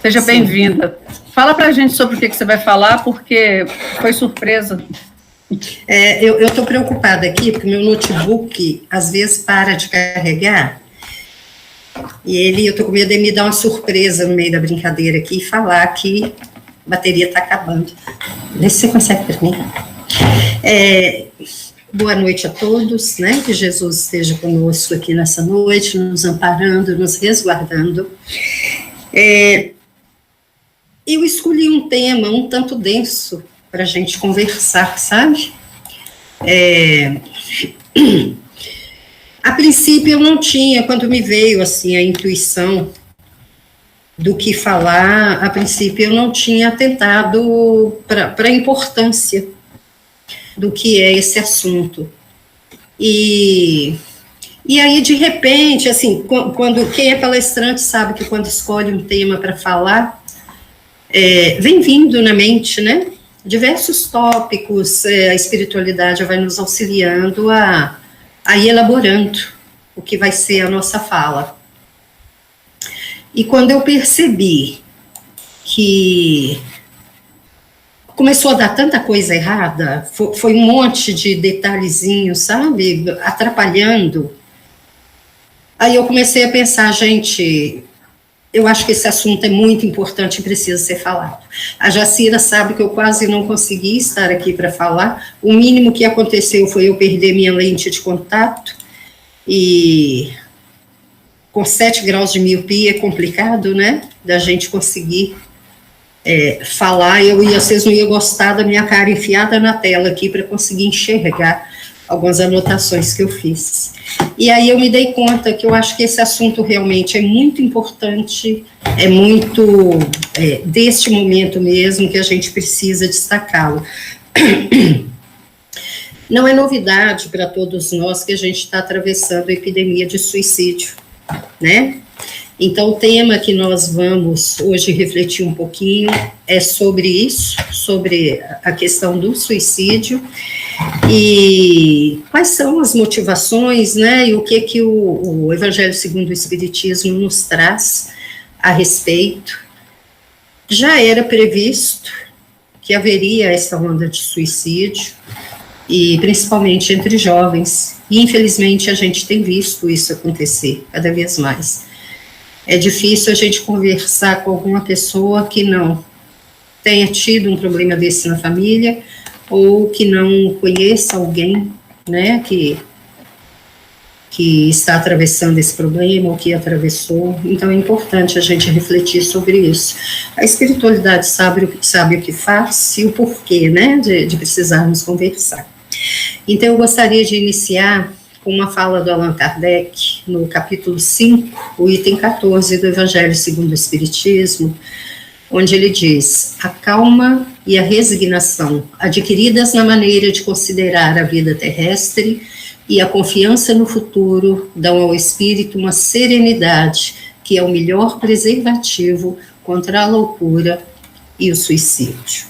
Seja bem-vinda. Fala para a gente sobre o que você vai falar, porque foi surpresa. Eu estou preocupada aqui, porque meu notebook, às vezes, para de carregar, e eu estou com medo de me dar uma surpresa no meio da brincadeira aqui e falar que a bateria está acabando. Vê se você consegue terminar. Boa noite a todos, né? Que Jesus esteja conosco aqui nessa noite, nos amparando, nos resguardando. Eu escolhi um tema um tanto denso para a gente conversar, sabe? A princípio eu não tinha, quando me veio assim a intuição do que falar, a princípio eu não tinha atentado para a importância do que é esse assunto. E aí, de repente, assim, quando quem é palestrante sabe que quando escolhe um tema para falar, vem vindo na mente, né? Diversos tópicos, a espiritualidade vai nos auxiliando a ir elaborando o que vai ser a nossa fala. E quando eu percebi que começou a dar tanta coisa errada, foi um monte de detalhezinhos, sabe, atrapalhando, aí eu comecei a pensar, gente, eu acho que esse assunto é muito importante e precisa ser falado. A Jacira sabe que eu quase não consegui estar aqui para falar, o mínimo que aconteceu foi eu perder minha lente de contato, e com 7 graus de miopia é complicado, né, da gente conseguir falar. Vocês não iam gostar da minha cara enfiada na tela aqui para conseguir enxergar algumas anotações que eu fiz. E aí eu me dei conta que eu acho que esse assunto realmente é muito importante, é muito deste momento mesmo que a gente precisa destacá-lo. Não é novidade para todos nós que a gente está atravessando a epidemia de suicídio, né? Então, o tema que nós vamos hoje refletir um pouquinho é sobre isso, sobre a questão do suicídio e quais são as motivações, né, e o que o Evangelho segundo o Espiritismo nos traz a respeito. Já era previsto que haveria essa onda de suicídio, e principalmente entre jovens, e infelizmente a gente tem visto isso acontecer cada vez mais. É difícil a gente conversar com alguma pessoa que não tenha tido um problema desse na família, ou que não conheça alguém, né, que está atravessando esse problema, ou que atravessou. Então é importante a gente refletir sobre isso. A espiritualidade sabe o que faz e o porquê, né, de precisarmos conversar. Então eu gostaria de iniciar com uma fala do Allan Kardec, no capítulo 5, o item 14 do Evangelho segundo o Espiritismo, onde ele diz: a calma e a resignação adquiridas na maneira de considerar a vida terrestre e a confiança no futuro dão ao espírito uma serenidade que é o melhor preservativo contra a loucura e o suicídio.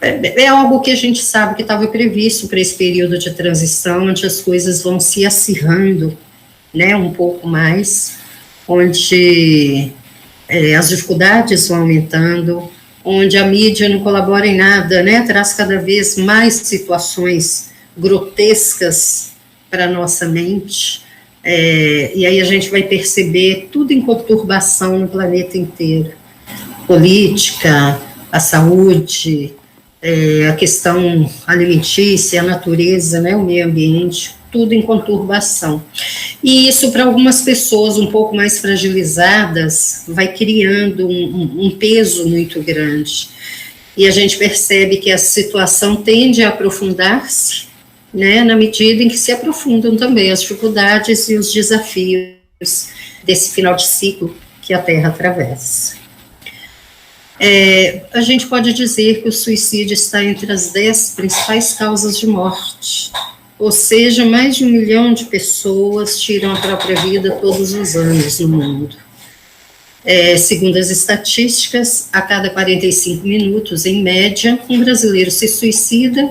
É algo que a gente sabe que estava previsto para esse período de transição, onde as coisas vão se acirrando, né, um pouco mais, onde as dificuldades vão aumentando, onde a mídia não colabora em nada, né, traz cada vez mais situações grotescas para a nossa mente, e aí a gente vai perceber tudo em conturbação no planeta inteiro. Política, a saúde, a questão alimentícia, a natureza, né, o meio ambiente, tudo em conturbação. E isso, para algumas pessoas um pouco mais fragilizadas, vai criando um peso muito grande. E a gente percebe que a situação tende a aprofundar-se, né, na medida em que se aprofundam também as dificuldades e os desafios desse final de ciclo que a Terra atravessa. A gente pode dizer que o suicídio está entre as 10 principais causas de morte, ou seja, mais de 1 milhão de pessoas tiram a própria vida todos os anos no mundo. Segundo as estatísticas, a cada 45 minutos, em média, um brasileiro se suicida,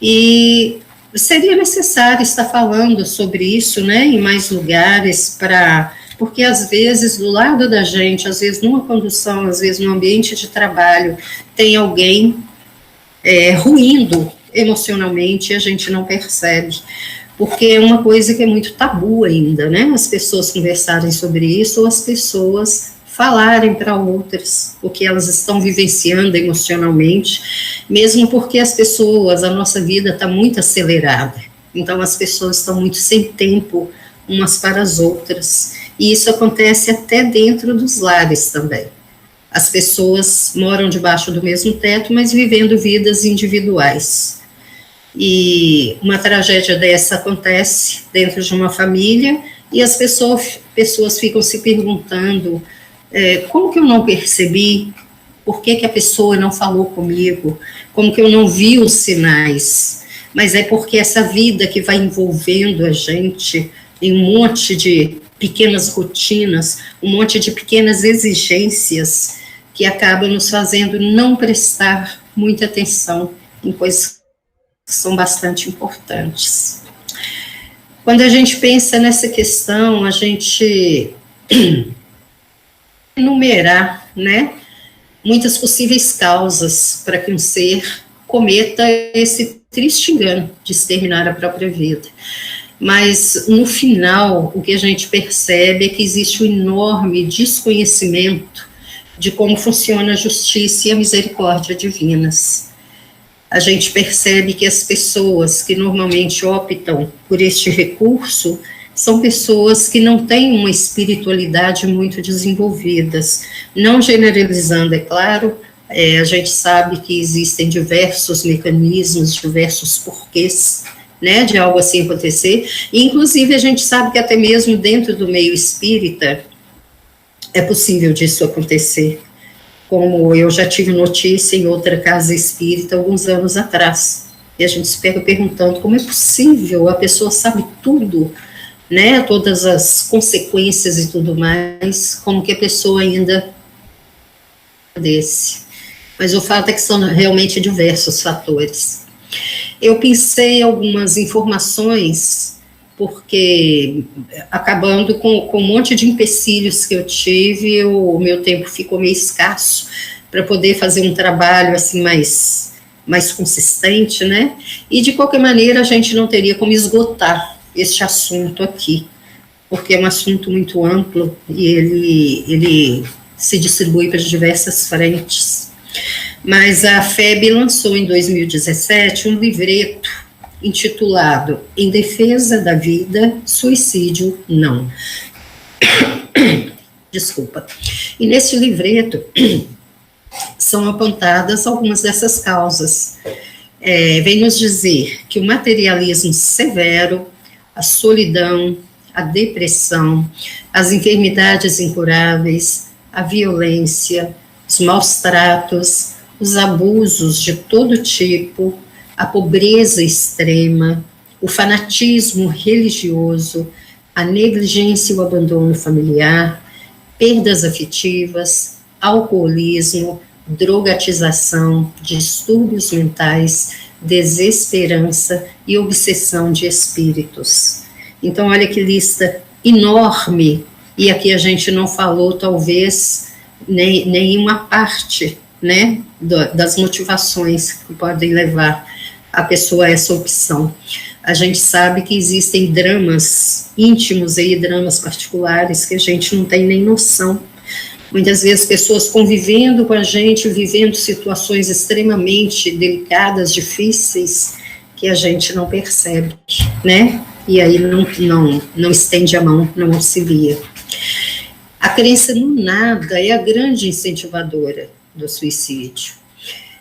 e seria necessário estar falando sobre isso, né, em mais lugares, porque às vezes do lado da gente, às vezes numa condução, às vezes no ambiente de trabalho, tem alguém ruindo emocionalmente e a gente não percebe, porque é uma coisa que é muito tabu ainda, né, as pessoas conversarem sobre isso, ou as pessoas falarem para outras o que elas estão vivenciando emocionalmente, mesmo porque as pessoas, a nossa vida está muito acelerada, então as pessoas estão muito sem tempo umas para as outras, e isso acontece até dentro dos lares também. As pessoas moram debaixo do mesmo teto, mas vivendo vidas individuais. E uma tragédia dessa acontece dentro de uma família, e as pessoas ficam se perguntando, como que eu não percebi? Por que a pessoa não falou comigo? Como que eu não vi os sinais? Mas é porque essa vida que vai envolvendo a gente em um monte de pequenas rotinas, um monte de pequenas exigências que acabam nos fazendo não prestar muita atenção em coisas que são bastante importantes. Quando a gente pensa nessa questão, a gente enumerar, né, muitas possíveis causas para que um ser cometa esse triste engano de exterminar a própria vida. Mas, no final, o que a gente percebe é que existe um enorme desconhecimento de como funciona a justiça e a misericórdia divinas. A gente percebe que as pessoas que normalmente optam por este recurso são pessoas que não têm uma espiritualidade muito desenvolvidas. Não generalizando, é claro, a gente sabe que existem diversos mecanismos, diversos porquês, né, de algo assim acontecer, e inclusive a gente sabe que até mesmo dentro do meio espírita é possível disso acontecer, como eu já tive notícia em outra casa espírita alguns anos atrás, e a gente se pega perguntando como é possível, a pessoa sabe tudo, né, todas as consequências e tudo mais, como que a pessoa ainda desse. Mas o fato é que são realmente diversos fatores. Eu pensei algumas informações, porque acabando com um monte de empecilhos que eu tive, o meu tempo ficou meio escasso para poder fazer um trabalho assim mais consistente, né? E de qualquer maneira a gente não teria como esgotar este assunto aqui, porque é um assunto muito amplo e ele se distribui para diversas frentes. Mas a FEB lançou em 2017 um livreto intitulado Em Defesa da Vida, Suicídio Não. Desculpa. E nesse livreto são apontadas algumas dessas causas. Vem nos dizer que o materialismo severo, a solidão, a depressão, as enfermidades incuráveis, a violência, os maus tratos, os abusos de todo tipo, a pobreza extrema, o fanatismo religioso, a negligência e o abandono familiar, perdas afetivas, alcoolismo, drogatização, distúrbios mentais, desesperança e obsessão de espíritos. Então, olha que lista enorme, e aqui a gente não falou, talvez, nem uma parte, né, das motivações que podem levar a pessoa a essa opção. A gente sabe que existem dramas íntimos e dramas particulares que a gente não tem nem noção. Muitas vezes pessoas convivendo com a gente, vivendo situações extremamente delicadas, difíceis, que a gente não percebe, né? E aí não estende a mão, não auxilia. A crença no nada é a grande incentivadora do suicídio.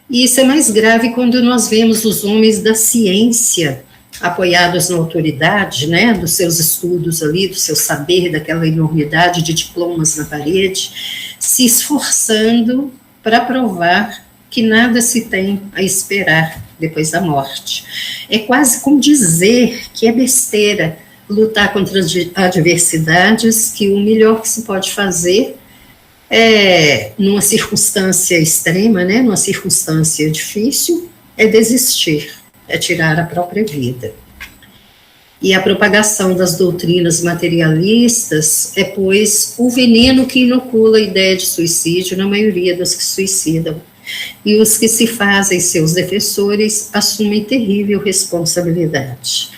E isso é mais grave quando nós vemos os homens da ciência apoiados na autoridade, né, dos seus estudos ali, do seu saber, daquela enormidade de diplomas na parede, se esforçando para provar que nada se tem a esperar depois da morte. É quase como dizer que é besteira lutar contra as adversidades, que o melhor que se pode fazer numa circunstância extrema, numa circunstância difícil, é desistir, é tirar a própria vida. E a propagação das doutrinas materialistas é, pois, o veneno que inocula a ideia de suicídio na maioria dos que suicidam. E os que se fazem seus defensores assumem terrível responsabilidade.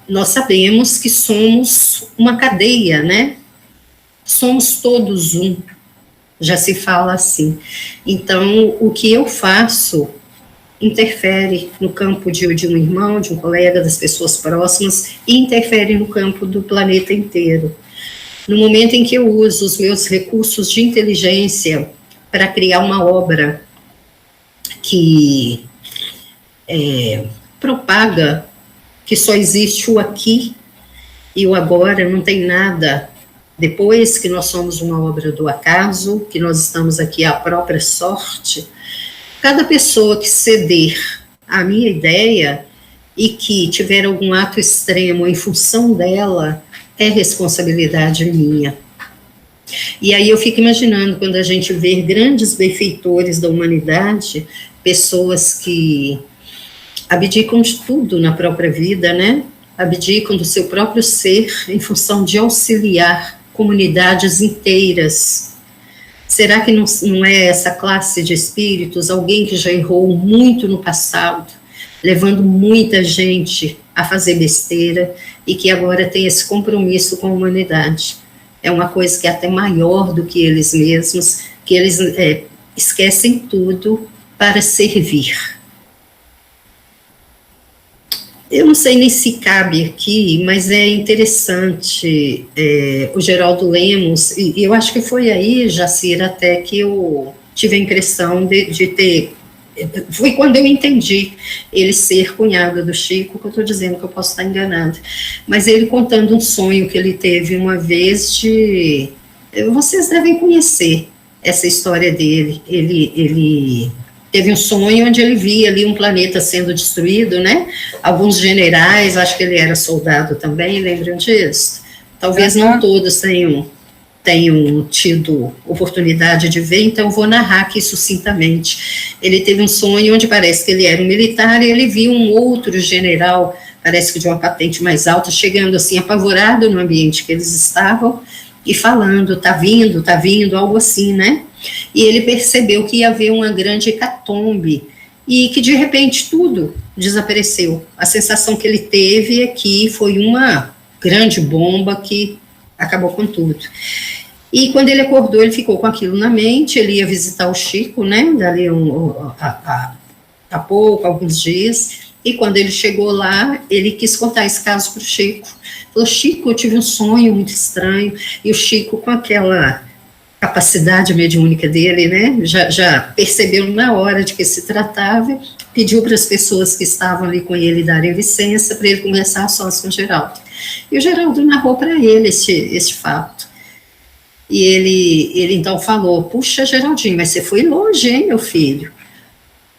Nós sabemos que somos uma cadeia, né? Somos todos um, já se fala assim. Então, o que eu faço interfere no campo de um irmão, de um colega, das pessoas próximas, e interfere no campo do planeta inteiro. No momento em que eu uso os meus recursos de inteligência para criar uma obra que propaga que só existe o aqui e o agora, não tem nada depois, que nós somos uma obra do acaso, que nós estamos aqui à própria sorte. Cada pessoa que ceder à minha ideia e que tiver algum ato extremo em função dela, é responsabilidade minha. E aí eu fico imaginando, quando a gente vê grandes benfeitores da humanidade, pessoas que abdicam de tudo na própria vida, né? Abdicam do seu próprio ser em função de auxiliar comunidades inteiras. Será que não é essa classe de espíritos, alguém que já errou muito no passado, levando muita gente a fazer besteira e que agora tem esse compromisso com a humanidade? É uma coisa que é até maior do que eles mesmos, que eles esquecem tudo para servir. Eu não sei nem se cabe aqui, mas é interessante, o Geraldo Lemos, e eu acho que foi aí, Jacira, até que eu tive a impressão de ter, foi quando eu entendi ele ser cunhado do Chico, que eu estou dizendo que eu posso estar enganada, mas ele contando um sonho que ele teve uma vez vocês devem conhecer essa história dele, ele teve um sonho onde ele via ali um planeta sendo destruído, né? Alguns generais, acho que ele era soldado também, lembram disso? Talvez não todos tenham tido oportunidade de ver, então vou narrar aqui sucintamente. Ele teve um sonho onde parece que ele era um militar e ele viu um outro general, parece que de uma patente mais alta, chegando assim apavorado no ambiente que eles estavam e falando, tá vindo, algo assim, né? E ele percebeu que ia haver uma grande hecatombe e que, de repente, tudo desapareceu. A sensação que ele teve é que foi uma grande bomba que acabou com tudo. E quando ele acordou, ele ficou com aquilo na mente, ele ia visitar o Chico, né, dali a pouco, alguns dias, e quando ele chegou lá, ele quis contar esse caso para o Chico. Falou: Chico, eu tive um sonho muito estranho, e o Chico, com aquela capacidade mediúnica dele, né, já percebeu na hora de que se tratava, pediu para as pessoas que estavam ali com ele darem licença para ele conversar sós com o Geraldo. E o Geraldo narrou para ele esse fato. E ele então falou: puxa, Geraldinho, mas você foi longe, hein, meu filho?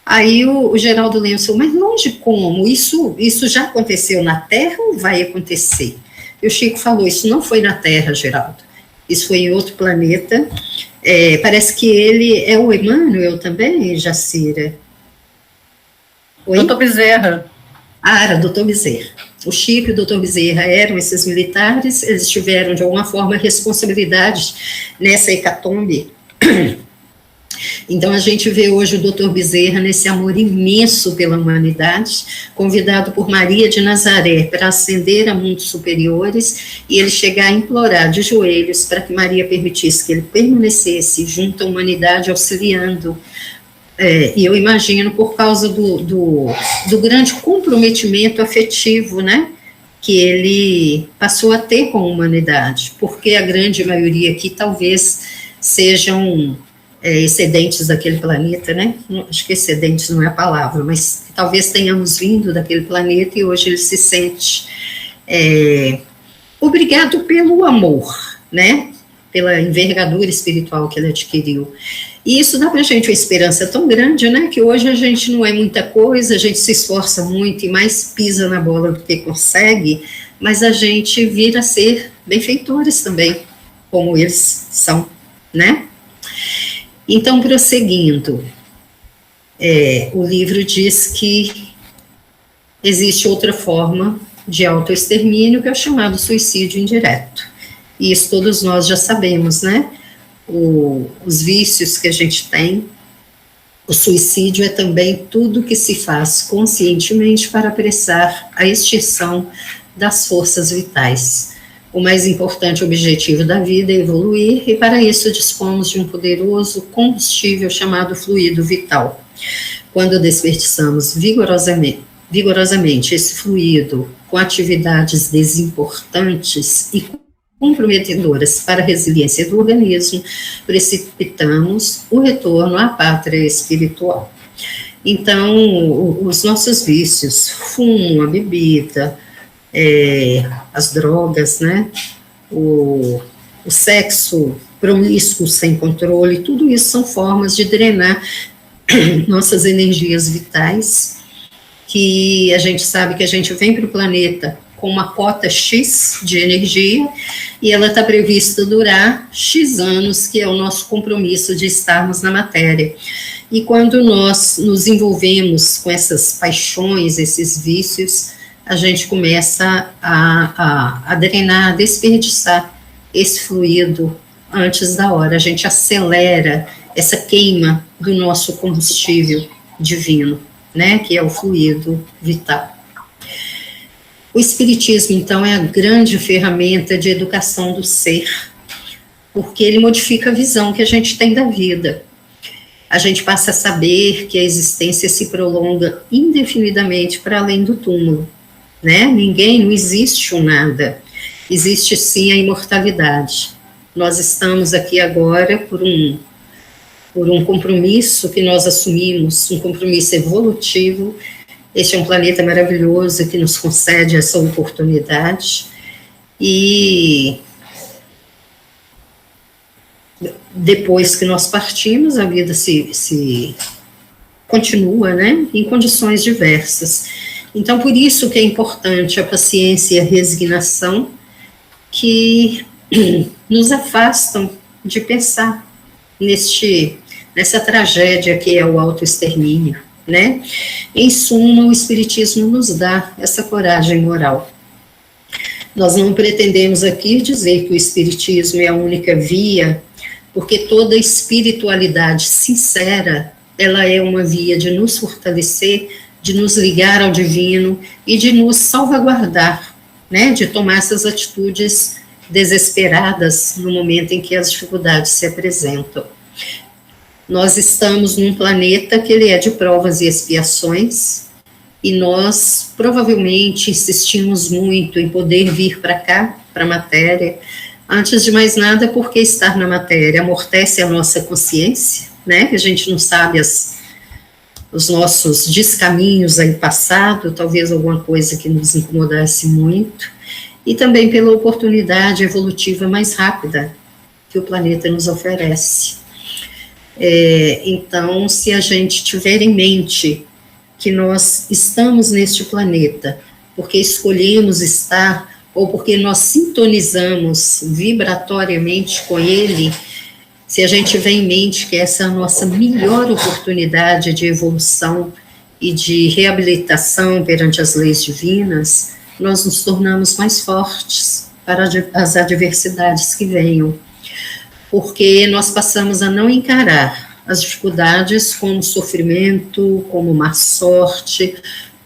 Aí o Geraldo Lemos falou: mas longe como? Isso já aconteceu na Terra ou vai acontecer? E o Chico falou: isso não foi na Terra, Geraldo. Isso foi em outro planeta. Parece que ele é o Emmanuel também, Jacira? Oi? Doutor Bezerra. Era doutor Bezerra. O Chico e o doutor Bezerra eram esses militares, eles tiveram, de alguma forma, responsabilidade nessa hecatombe. Então, a gente vê hoje o doutor Bezerra nesse amor imenso pela humanidade, convidado por Maria de Nazaré para ascender a mundos superiores, e ele chegar a implorar de joelhos para que Maria permitisse que ele permanecesse junto à humanidade, auxiliando. E eu imagino, por causa do grande comprometimento afetivo, né, que ele passou a ter com a humanidade, porque a grande maioria aqui talvez sejam excedentes daquele planeta, né? Acho que excedentes não é a palavra, mas talvez tenhamos vindo daquele planeta e hoje ele se sente obrigado pelo amor, né? Pela envergadura espiritual que ele adquiriu. E isso dá para a gente uma esperança tão grande, né? Que hoje a gente não é muita coisa, a gente se esforça muito e mais pisa na bola do que consegue, mas a gente vira a ser benfeitores também, como eles são, né? Então, prosseguindo, o livro diz que existe outra forma de autoextermínio, que é o chamado suicídio indireto. E isso todos nós já sabemos, né? Os vícios que a gente tem. O suicídio é também tudo que se faz conscientemente para apressar a extinção das forças vitais. O mais importante objetivo da vida é evoluir, e para isso dispomos de um poderoso combustível chamado fluido vital. Quando desperdiçamos vigorosamente esse fluido com atividades desimportantes e comprometedoras para a resiliência do organismo, precipitamos o retorno à pátria espiritual. Então, os nossos vícios, fumo, a bebida, as drogas, né, o sexo promíscuo sem controle, tudo isso são formas de drenar nossas energias vitais, que a gente sabe que a gente vem para o planeta com uma cota X de energia, e ela está prevista durar X anos, que é o nosso compromisso de estarmos na matéria. E quando nós nos envolvemos com essas paixões, esses vícios, a gente começa a drenar, a desperdiçar esse fluido antes da hora, a gente acelera essa queima do nosso combustível divino, né, que é o fluido vital. O Espiritismo, então, é a grande ferramenta de educação do ser, porque ele modifica a visão que a gente tem da vida. A gente passa a saber que a existência se prolonga indefinidamente para além do túmulo, né? Não existe um nada, existe sim a imortalidade. Nós estamos aqui agora por um compromisso que nós assumimos, um compromisso evolutivo. Este é um planeta maravilhoso que nos concede essa oportunidade, e depois que nós partimos, a vida se continua, né, em condições diversas. Então, por isso que é importante a paciência e a resignação, que nos afastam de pensar nessa tragédia que é o autoextermínio, né? Em suma, o Espiritismo nos dá essa coragem moral. Nós não pretendemos aqui dizer que o Espiritismo é a única via, porque toda espiritualidade sincera, ela é uma via de nos fortalecer, de nos ligar ao divino e de nos salvaguardar, né? De tomar essas atitudes desesperadas no momento em que as dificuldades se apresentam. Nós estamos num planeta que ele é de provas e expiações, e nós provavelmente insistimos muito em poder vir para cá, para a matéria, antes de mais nada porque estar na matéria amortece a nossa consciência, né, que a gente não sabe os nossos descaminhos aí passado, talvez alguma coisa que nos incomodasse muito, e também pela oportunidade evolutiva mais rápida que o planeta nos oferece. Então, se a gente tiver em mente que nós estamos neste planeta porque escolhemos estar, ou porque nós sintonizamos vibratoriamente com ele, se a gente tiver em mente que essa é a nossa melhor oportunidade de evolução e de reabilitação perante as leis divinas, nós nos tornamos mais fortes para as adversidades que venham. Porque nós passamos a não encarar as dificuldades como sofrimento, como má sorte,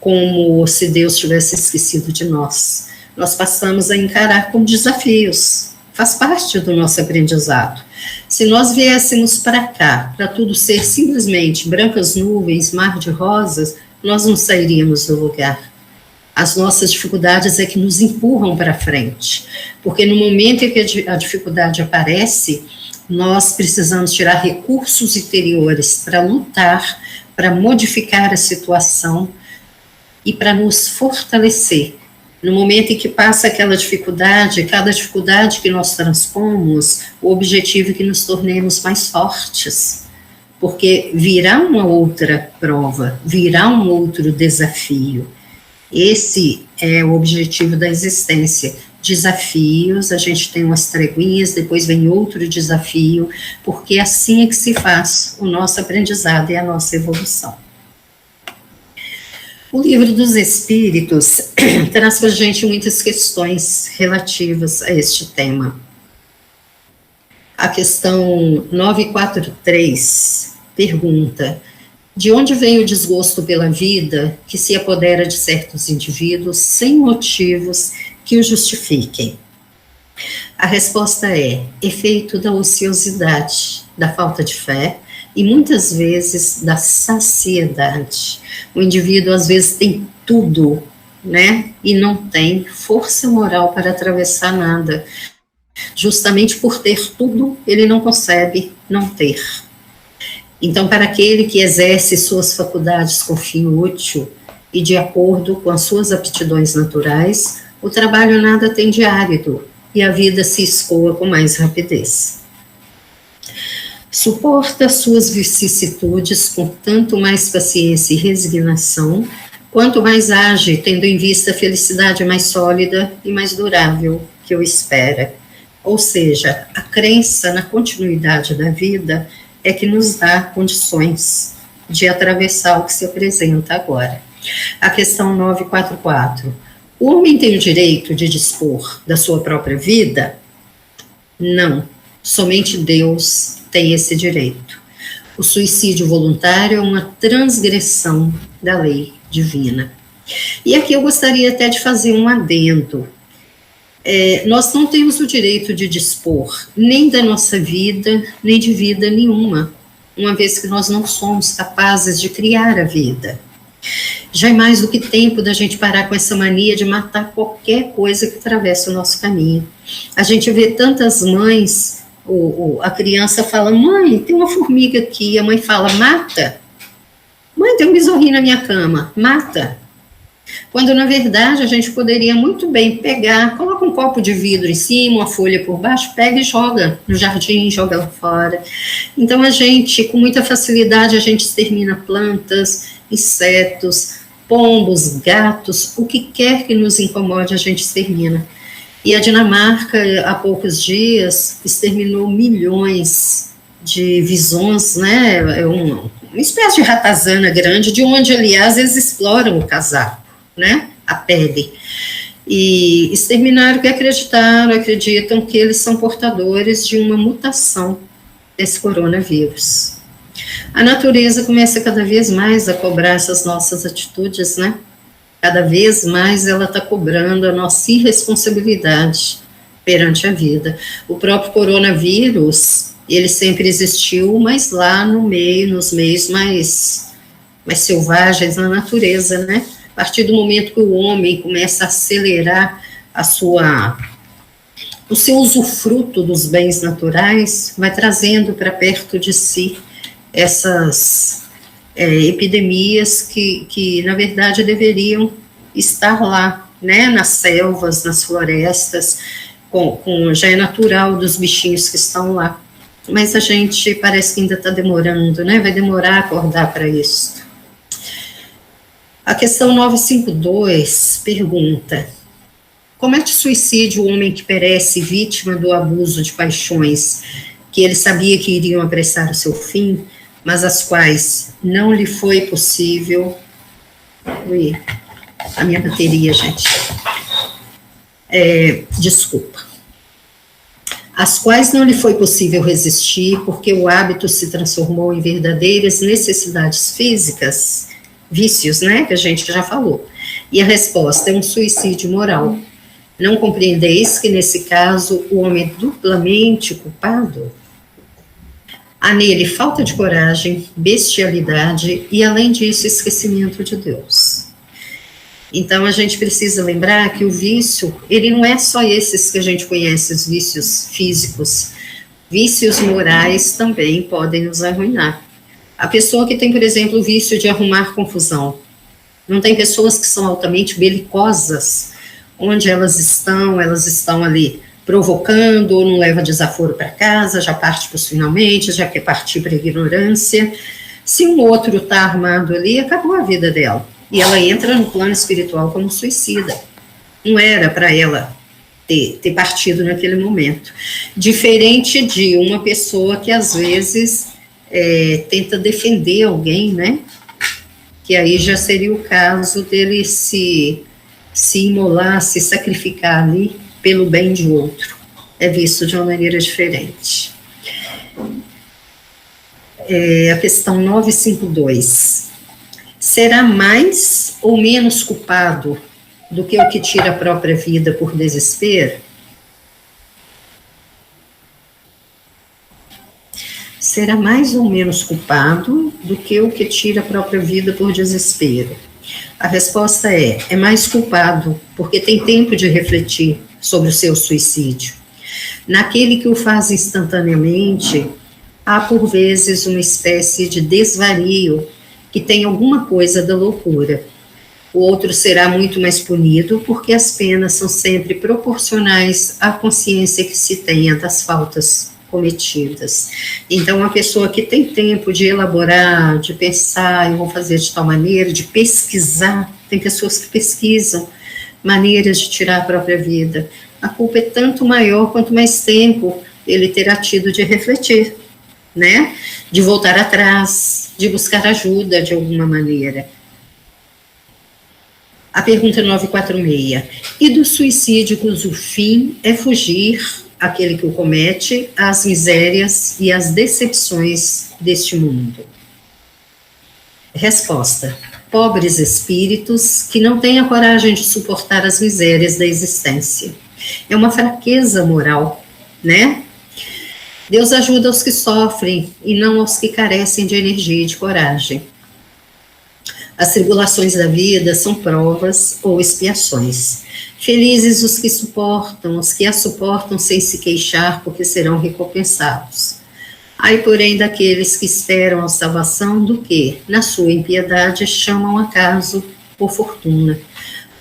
como se Deus tivesse esquecido de nós. Nós passamos a encarar como desafios, faz parte do nosso aprendizado. Se nós viéssemos para cá, para tudo ser simplesmente brancas nuvens, mar de rosas, nós não sairíamos do lugar. As nossas dificuldades é que nos empurram para frente, porque no momento em que a dificuldade aparece, nós precisamos tirar recursos interiores para lutar, para modificar a situação e para nos fortalecer. No momento em que passa aquela dificuldade, cada dificuldade que nós transpomos, o objetivo é que nos tornemos mais fortes, porque virá uma outra prova, virá um outro desafio. Esse é o objetivo da existência. Desafios, a gente tem umas treguinhas, depois vem outro desafio, porque assim é que se faz o nosso aprendizado e a nossa evolução. O Livro dos Espíritos traz para a gente muitas questões relativas a este tema. A questão 943 pergunta: de onde vem o desgosto pela vida que se apodera de certos indivíduos sem motivos que o justifiquem? A resposta é efeito da ociosidade, da falta de fé e muitas vezes da saciedade. O indivíduo às vezes tem tudo, né, e não tem força moral para atravessar nada. Justamente por ter tudo, ele não consegue não ter. Então, para aquele que exerce suas faculdades com fim útil e de acordo com as suas aptidões naturais, o trabalho nada tem de árido e a vida se escoa com mais rapidez. Suporta suas vicissitudes com tanto mais paciência e resignação, quanto mais age, tendo em vista a felicidade mais sólida e mais durável que o espera. Ou seja, a crença na continuidade da vida é que nos dá condições de atravessar o que se apresenta agora. A questão 944. O homem tem o direito de dispor da sua própria vida? Não. Somente Deus tem esse direito. O suicídio voluntário é uma transgressão da lei divina. E aqui eu gostaria até de fazer um adendo. Nós não temos o direito de dispor nem da nossa vida, nem de vida nenhuma, uma vez que nós não somos capazes de criar a vida. Já é mais do que tempo da gente parar com essa mania de matar qualquer coisa que atravessa o nosso caminho. A gente vê tantas mães, a criança fala: mãe, tem uma formiga aqui, a mãe fala: mata. Mãe, tem um besorrinho na minha cama, mata. Quando, na verdade, a gente poderia muito bem pegar, coloca um copo de vidro em cima, uma folha por baixo, pega e joga no jardim, joga lá fora. Então, a gente, com muita facilidade, a gente extermina plantas, insetos, pombos, gatos, o que quer que nos incomode, a gente extermina. E a Dinamarca, há poucos dias, exterminou milhões de visões, né, uma espécie de ratazana grande, de onde, aliás, eles exploram o casaco, né, a pele, e exterminaram que acreditam que eles são portadores de uma mutação desse coronavírus. A natureza começa cada vez mais a cobrar essas nossas atitudes, né, cada vez mais ela está cobrando a nossa irresponsabilidade perante a vida. O próprio coronavírus, ele sempre existiu, mas lá no meio, nos meios mais selvagens, na natureza, né? A partir do momento que o homem começa a acelerar o seu usufruto dos bens naturais, vai trazendo para perto de si essas epidemias que, na verdade, deveriam estar lá, né? Nas selvas, nas florestas, já é natural dos bichinhos que estão lá. Mas a gente parece que ainda está demorando, né? Vai demorar a acordar para isso. A questão 952 pergunta: comete suicídio o homem que perece vítima do abuso de paixões que ele sabia que iriam apressar o seu fim, mas as quais não lhe foi possível... Ui, a minha bateria, gente. Desculpa. As quais não lhe foi possível resistir, porque o hábito se transformou em verdadeiras necessidades físicas, vícios, né, que a gente já falou. E a resposta é um suicídio moral. Não compreendeis que, nesse caso, o homem é duplamente culpado? Há nele falta de coragem, bestialidade e, além disso, esquecimento de Deus. Então, a gente precisa lembrar que o vício, ele não é só esses que a gente conhece, os vícios físicos. Vícios morais também podem nos arruinar. A pessoa que tem, por exemplo, o vício de arrumar confusão. Não tem pessoas que são altamente belicosas, onde elas estão ali provocando, ou não leva desaforo para casa, já parte para os finalmente, já quer partir para a ignorância. Se um outro está armado ali, acabou a vida dela. E ela entra no plano espiritual como suicida. Não era para ela ter partido naquele momento. Diferente de uma pessoa que, às vezes, tenta defender alguém, né? que aí já seria o caso dele se imolar, se sacrificar ali pelo bem de outro. É visto de uma maneira diferente. A questão 952. Será mais ou menos culpado do que o que tira a própria vida por desespero? Será mais ou menos culpado do que o que tira a própria vida por desespero? A resposta é mais culpado, porque tem tempo de refletir sobre o seu suicídio. Naquele que o faz instantaneamente, há por vezes uma espécie de desvario que tem alguma coisa da loucura. O outro será muito mais punido, porque as penas são sempre proporcionais à consciência que se tenha das faltas cometidas. Então, a pessoa que tem tempo de elaborar, de pensar, eu vou fazer de tal maneira, de pesquisar, tem pessoas que pesquisam maneiras de tirar a própria vida. A culpa é tanto maior quanto mais tempo ele terá tido de refletir, né? De voltar atrás, de buscar ajuda de alguma maneira. A pergunta 946. E do suicídio cujo fim é fugir, aquele que o comete, às misérias e às decepções deste mundo? Resposta. Pobres espíritos que não têm a coragem de suportar as misérias da existência. É uma fraqueza moral, né? Deus ajuda os que sofrem e não aos que carecem de energia e de coragem. As tribulações da vida são provas ou expiações. Felizes os que suportam, os que as suportam sem se queixar, porque serão recompensados. Ai, porém, daqueles que esperam a salvação do que, na sua impiedade, chamam acaso ou fortuna.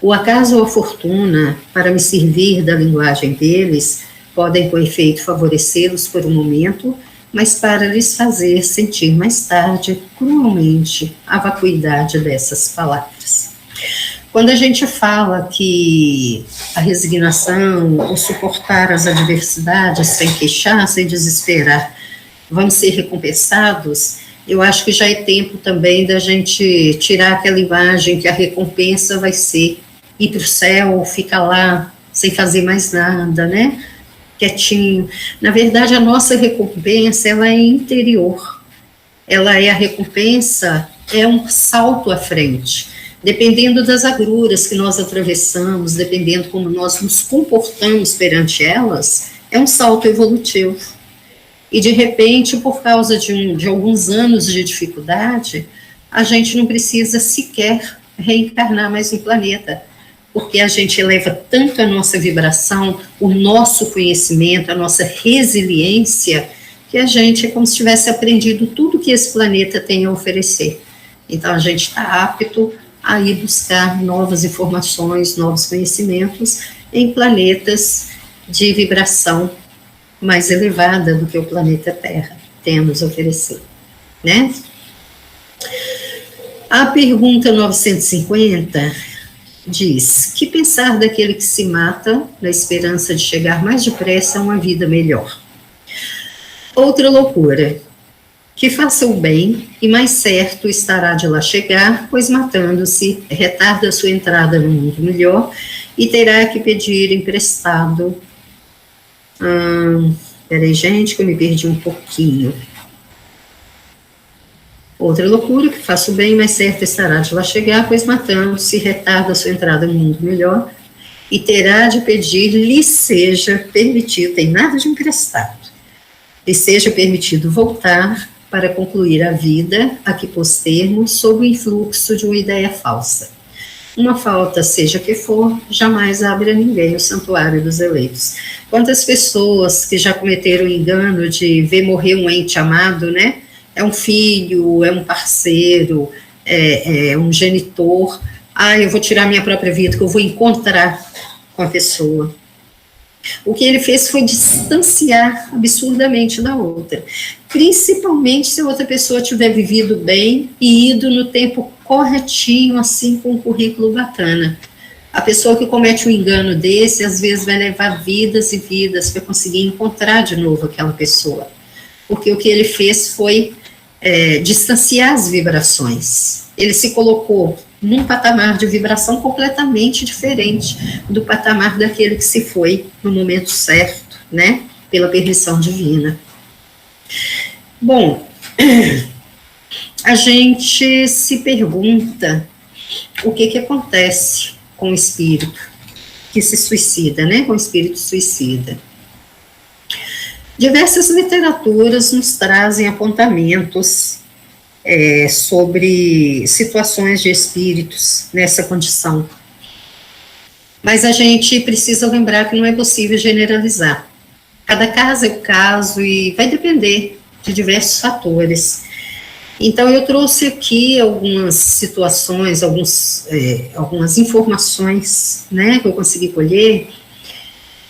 O acaso ou a fortuna, para me servir da linguagem deles, podem, com efeito, favorecê-los por um momento, mas para lhes fazer sentir mais tarde, cruelmente, a vacuidade dessas palavras. Quando a gente fala que a resignação, o suportar as adversidades sem queixar, sem desesperar, vão ser recompensados, eu acho que já é tempo também da gente tirar aquela imagem que a recompensa vai ser ir para o céu, ficar lá sem fazer mais nada, né? Quietinho. Na verdade, a nossa recompensa, ela é interior. Ela é a recompensa, é um salto à frente. Dependendo das agruras que nós atravessamos, dependendo como nós nos comportamos perante elas, é um salto evolutivo. E, de repente, por causa de alguns anos de dificuldade, a gente não precisa sequer reencarnar mais no planeta, porque a gente eleva tanto a nossa vibração, o nosso conhecimento, a nossa resiliência, que a gente é como se tivesse aprendido tudo que esse planeta tem a oferecer. Então, a gente está apto a ir buscar novas informações, novos conhecimentos em planetas de vibração mais elevada do que o planeta Terra tem a nos oferecer, né? A pergunta 950 diz: que pensar daquele que se mata na esperança de chegar mais depressa a uma vida melhor? Outra loucura: que faça o bem e mais certo estará de lá chegar, pois matando-se retarda a sua entrada no mundo melhor e terá que pedir emprestado. Peraí, gente, que eu me perdi um pouquinho. Outra loucura: que faça o bem, mais certo estará de lá chegar, pois matando-se retarda a sua entrada no mundo melhor e terá de pedir, lhe seja permitido, tem nada de emprestado, lhe seja permitido voltar para concluir a vida a que pôs termo sob o influxo de uma ideia falsa. Uma falta, seja que for, jamais abre a ninguém o santuário dos eleitos. Quantas pessoas que já cometeram o engano de ver morrer um ente amado, né? É um filho, é um parceiro, é um genitor. Eu vou tirar minha própria vida, que eu vou encontrar com a pessoa. O que ele fez foi distanciar absurdamente da outra, principalmente se a outra pessoa tiver vivido bem e ido no tempo corretinho, assim, com um currículo bacana. A pessoa que comete um engano desse, às vezes vai levar vidas e vidas para conseguir encontrar de novo aquela pessoa, porque o que ele fez foi distanciar as vibrações. Ele se colocou num patamar de vibração completamente diferente do patamar daquele que se foi no momento certo, né, pela permissão divina. Bom, a gente se pergunta o que acontece com o espírito que se suicida, né, com o espírito suicida. Diversas literaturas nos trazem apontamentos sobre situações de espíritos nessa condição. Mas a gente precisa lembrar que não é possível generalizar. Cada caso é um caso e vai depender de diversos fatores. Então, eu trouxe aqui algumas situações, algumas informações, né, que eu consegui colher,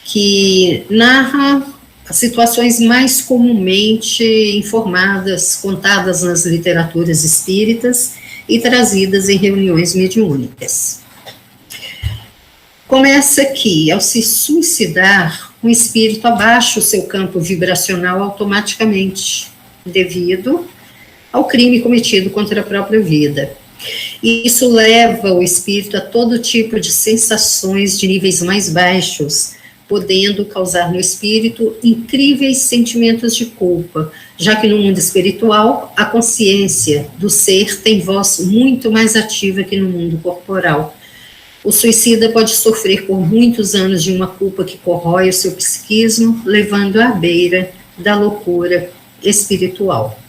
que narra as situações mais comumente informadas, contadas nas literaturas espíritas e trazidas em reuniões mediúnicas. Começa aqui, ao se suicidar, um espírito abaixa o seu campo vibracional automaticamente, devido ao crime cometido contra a própria vida. E isso leva o espírito a todo tipo de sensações de níveis mais baixos, podendo causar no espírito incríveis sentimentos de culpa, já que no mundo espiritual a consciência do ser tem voz muito mais ativa que no mundo corporal. O suicida pode sofrer por muitos anos de uma culpa que corrói o seu psiquismo, levando à beira da loucura espiritual.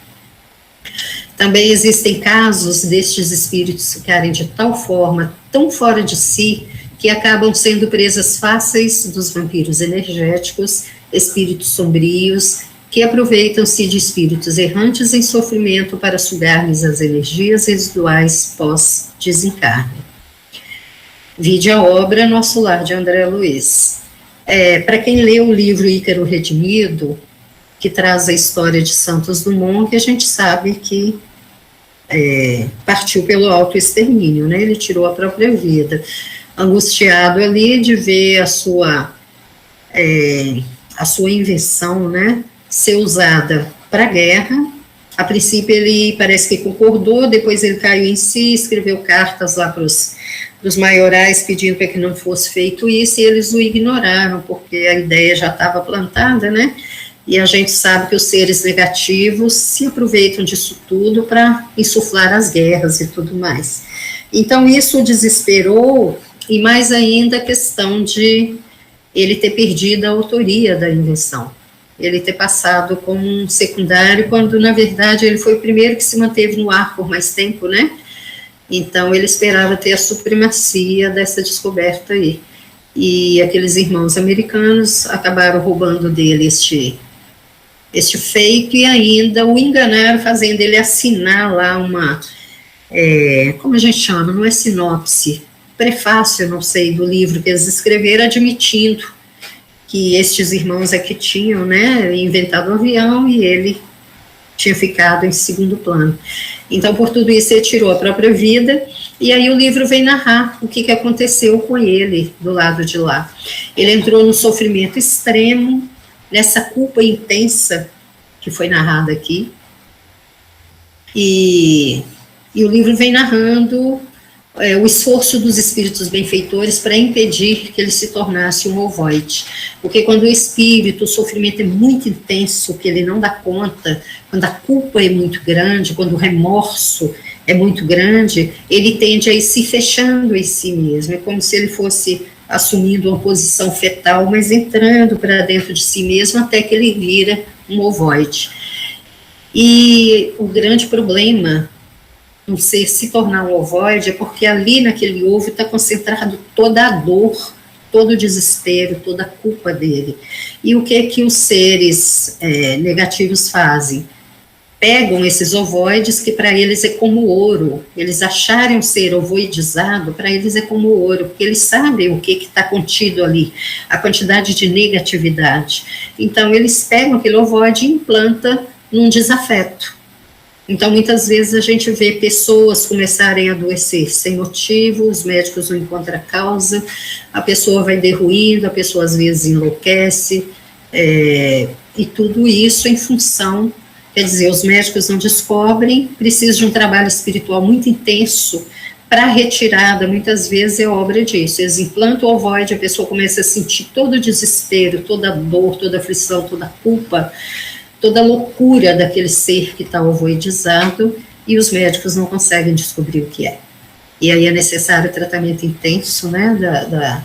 Também existem casos destes espíritos ficarem de tal forma, tão fora de si, que acabam sendo presas fáceis dos vampiros energéticos, espíritos sombrios, que aproveitam-se de espíritos errantes em sofrimento para sugar-lhes as energias residuais pós-desencarne. Vide a obra Nosso Lar, de André Luiz. Para quem lê o livro Ícaro Redimido, que traz a história de Santos Dumont, que a gente sabe que partiu pelo autoextermínio, né? Ele tirou a própria vida, angustiado ali de ver a sua invenção, né, ser usada para a guerra. A princípio ele parece que concordou, depois ele caiu em si, escreveu cartas lá para os maiorais pedindo para que não fosse feito isso, e eles o ignoraram, porque a ideia já estava plantada, né? E a gente sabe que os seres negativos se aproveitam disso tudo para insuflar as guerras e tudo mais. Então isso o desesperou, e mais ainda a questão de ele ter perdido a autoria da invenção, ele ter passado como um secundário, quando na verdade ele foi o primeiro que se manteve no ar por mais tempo, né? Então ele esperava ter a supremacia dessa descoberta aí. E aqueles irmãos americanos acabaram roubando dele este feito e ainda o enganaram, fazendo ele assinar lá uma, como a gente chama, não é sinopse, prefácio, não sei, do livro que eles escreveram, admitindo que estes irmãos que tinham, né, inventado um avião e ele tinha ficado em segundo plano. Então, por tudo isso, ele tirou a própria vida, e aí o livro vem narrar o que aconteceu com ele do lado de lá. Ele entrou num sofrimento extremo, nessa culpa intensa que foi narrada aqui, e o livro vem narrando o esforço dos espíritos benfeitores para impedir que ele se tornasse um ovoide. Porque quando o espírito, o sofrimento é muito intenso, que ele não dá conta, quando a culpa é muito grande, quando o remorso é muito grande, ele tende a ir se fechando em si mesmo, é como se ele fosse assumindo uma posição fetal, mas entrando para dentro de si mesmo até que ele vira um ovoide. E o grande problema um ser se tornar um ovoide é porque ali naquele ovo está concentrado toda a dor, todo o desespero, toda a culpa dele. E o que os seres negativos fazem? Pegam esses ovoides, que para eles é como ouro, eles acharem um ser ovoidizado, para eles é como ouro, porque eles sabem o que está contido ali, a quantidade de negatividade. Então eles pegam aquele ovoide e implantam num desafeto. Então, muitas vezes a gente vê pessoas começarem a adoecer sem motivo, os médicos não encontram a causa, a pessoa vai derruindo, a pessoa às vezes enlouquece, e tudo isso em função Quer dizer, os médicos não descobrem, precisa de um trabalho espiritual muito intenso para a retirada, muitas vezes é obra disso. Eles implantam o ovoide, a pessoa começa a sentir todo o desespero, toda a dor, toda a aflição, toda a culpa, toda a loucura daquele ser que está ovoidizado, e os médicos não conseguem descobrir o que é. E aí é necessário tratamento intenso, né,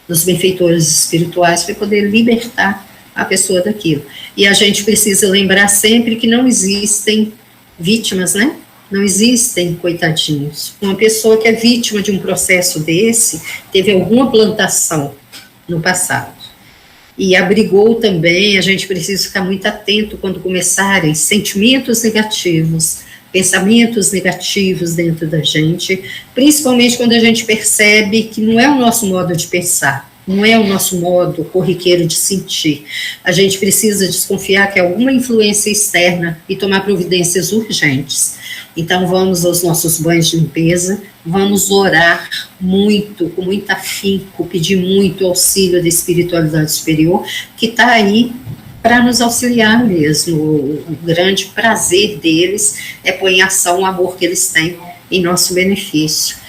dos benfeitores espirituais para poder libertar a pessoa daquilo. E a gente precisa lembrar sempre que não existem vítimas, né? Não existem coitadinhos. Uma pessoa que é vítima de um processo desse, teve alguma plantação no passado. E abrigou também, a gente precisa ficar muito atento quando começarem sentimentos negativos, pensamentos negativos dentro da gente, principalmente quando a gente percebe que não é o nosso modo de pensar, não é o nosso modo corriqueiro de sentir. A gente precisa desconfiar que é alguma influência externa e tomar providências urgentes. Então vamos aos nossos banhos de limpeza, vamos orar muito, com muito afinco, pedir muito auxílio da espiritualidade superior, que está aí para nos auxiliar mesmo. O grande prazer deles é pôr em ação o amor que eles têm em nosso benefício.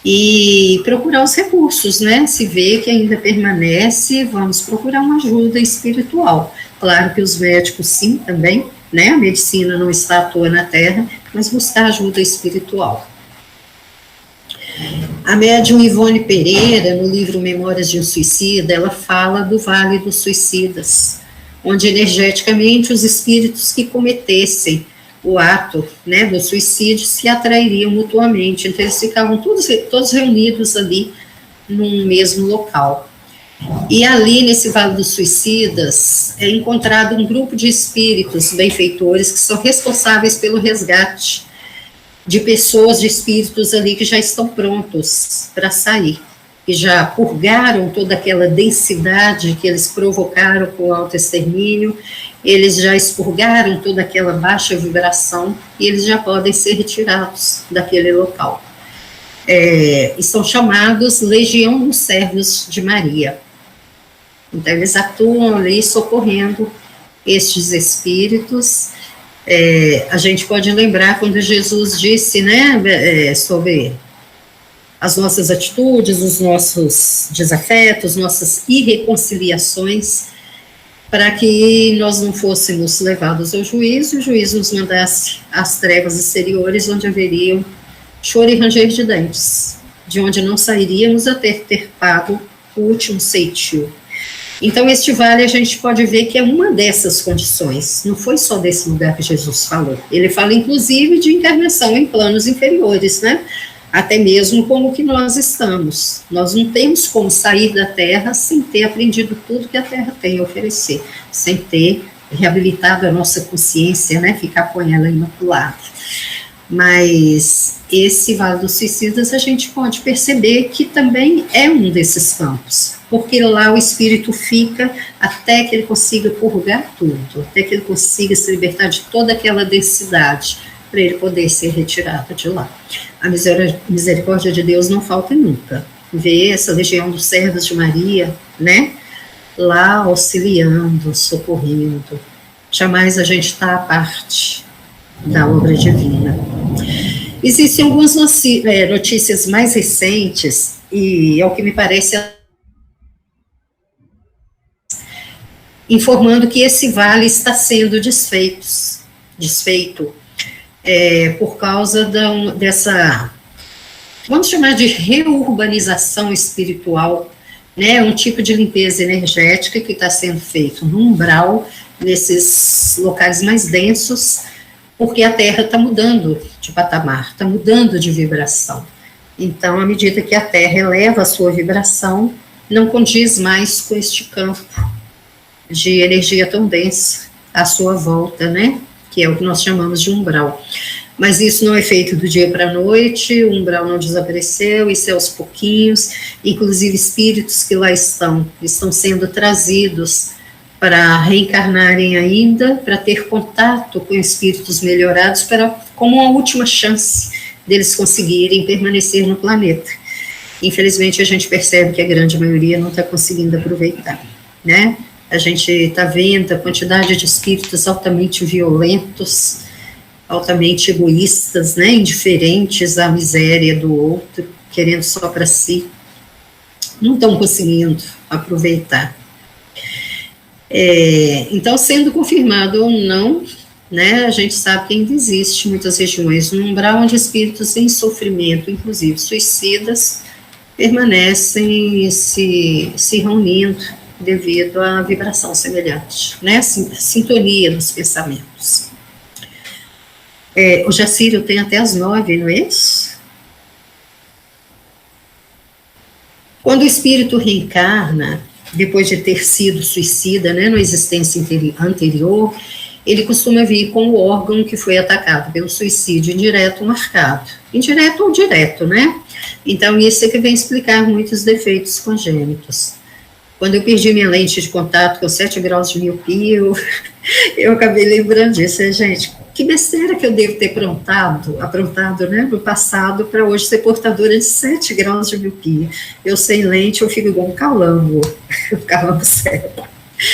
E procurar os recursos, né? Se vê que ainda permanece, vamos procurar uma ajuda espiritual. Claro que os médicos sim também, né? A medicina não está à toa na Terra, mas buscar ajuda espiritual. A médium Ivone Pereira, no livro Memórias de um Suicida, ela fala do Vale dos Suicidas, onde energeticamente os espíritos que cometessem o ato, né, do suicídio se atrairiam mutuamente, então eles ficavam todos reunidos ali num mesmo local. E ali, nesse Vale dos Suicidas, é encontrado um grupo de espíritos benfeitores que são responsáveis pelo resgate de pessoas, de espíritos ali que já estão prontos para sair, que já purgaram toda aquela densidade que eles provocaram com o autoextermínio, eles já expurgaram toda aquela baixa vibração e eles já podem ser retirados daquele local. E são chamados Legião dos Servos de Maria. Então, eles atuam ali socorrendo estes espíritos. A gente pode lembrar quando Jesus disse, né, sobre as nossas atitudes, os nossos desafetos, nossas irreconciliações, para que nós não fôssemos levados ao juízo, e o juízo nos mandasse às trevas exteriores, onde haveriam choro e ranger de dentes, de onde não sairíamos até ter pago o último ceitil. Então, este vale a gente pode ver que é uma dessas condições, não foi só desse lugar que Jesus falou. Ele fala, inclusive, de encarnação em planos inferiores, né? Até mesmo como que nós estamos. Nós não temos como sair da Terra sem ter aprendido tudo que a Terra tem a oferecer, sem ter reabilitado a nossa consciência, né? Ficar com ela imaculada. Mas esse Vale dos Suicidas a gente pode perceber que também é um desses campos, porque lá o espírito fica até que ele consiga purgar tudo, até que ele consiga se libertar de toda aquela densidade, para ele poder ser retirado de lá. A misericórdia de Deus não falta nunca. Ver essa legião dos servos de Maria, né, lá auxiliando, socorrendo. Jamais a gente está à parte da obra divina. Existem algumas notícias mais recentes, e ao que me parece, informando que esse vale está sendo desfeito, por causa dessa, vamos chamar de reurbanização espiritual, né, um tipo de limpeza energética que está sendo feito no umbral, nesses locais mais densos, porque a Terra está mudando de patamar, está mudando de vibração. Então, à medida que a Terra eleva a sua vibração, não condiz mais com este campo de energia tão densa à sua volta, né? Que é o que nós chamamos de umbral. Mas isso não é feito do dia para a noite, o umbral não desapareceu, isso é aos pouquinhos, inclusive espíritos que lá estão sendo trazidos para reencarnarem ainda, para ter contato com espíritos melhorados, como uma última chance deles conseguirem permanecer no planeta. Infelizmente, a gente percebe que a grande maioria não está conseguindo aproveitar, né? A gente está vendo a quantidade de espíritos altamente violentos, altamente egoístas, né, indiferentes à miséria do outro, querendo só para si, não estão conseguindo aproveitar. Então, sendo confirmado ou não, né, a gente sabe que ainda existe muitas regiões no umbral onde espíritos em sofrimento, inclusive suicidas, permanecem se reunindo devido à vibração semelhante, né, a sintonia dos pensamentos. O Jacírio tem até as 9, não é isso? Quando o espírito reencarna, depois de ter sido suicida, né, na existência anterior, ele costuma vir com o órgão que foi atacado pelo suicídio indireto marcado. Indireto ou direto, né? Então, isso é que vem explicar muitos defeitos congênitos. Quando eu perdi minha lente de contato com 7 graus de miopia, eu acabei lembrando disso, gente. Que besteira que eu devo ter aprontado, né, no passado, para hoje ser portadora de 7 graus de miopia. Eu sem lente, eu fico igual um calango cego.